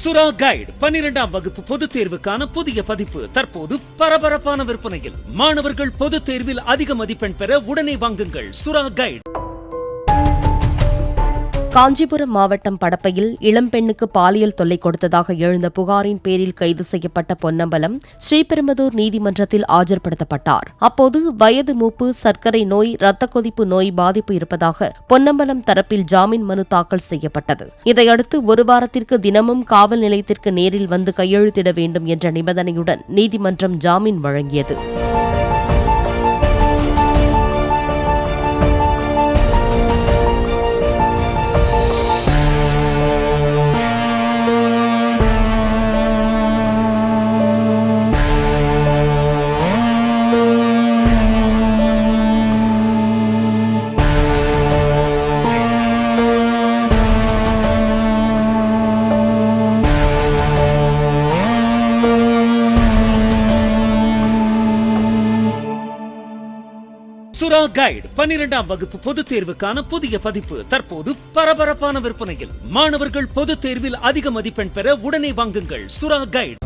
சுறா கைடு 12ஆம் வகுப்பு பொதுத் தேர்வுக்கான புதிய பதிப்பு தற்போது பரபரப்பான விற்பனையில். மாணவர்கள் பொதுத் தேர்வில் அதிக மதிப்பெண் பெற உடனே வாங்குங்கள் சுறா கைடு. காஞ்சிபுரம் மாவட்டம் படப்பையில் இளம்பெண்ணுக்கு பாலியல் தொல்லை கொடுத்ததாக எழுந்த புகாரின் பேரில் கைது செய்யப்பட்ட பொன்னம்பலம் ஸ்ரீபெரும்புதூர் நீதிமன்றத்தில் ஆஜர்படுத்தப்பட்டார். அப்போது வயது மூப்பு, சர்க்கரை நோய், இரத்த கொதிப்பு நோய் பாதிப்பு இருப்பதாக பொன்னம்பலம் தரப்பில் ஜாமீன் மனு தாக்கல் செய்யப்பட்டது. இதையடுத்து ஒரு வாரத்திற்கு தினமும் காவல் நிலையத்திற்கு நேரில் வந்து கையெழுத்திட வேண்டும் என்ற நிபந்தனையுடன் நீதிமன்றம் ஜாமீன் வழங்கியது. சுறா கைடு 12ஆம் வகுப்பு பொதுத் தேர்வுக்கான புதிய பதிப்பு தற்போது பரபரப்பான விற்பனையில். மாணவர்கள் பொதுத் தேர்வில் அதிக மதிப்பெண் பெற உடனே வாங்குங்கள் சுறா கைடு.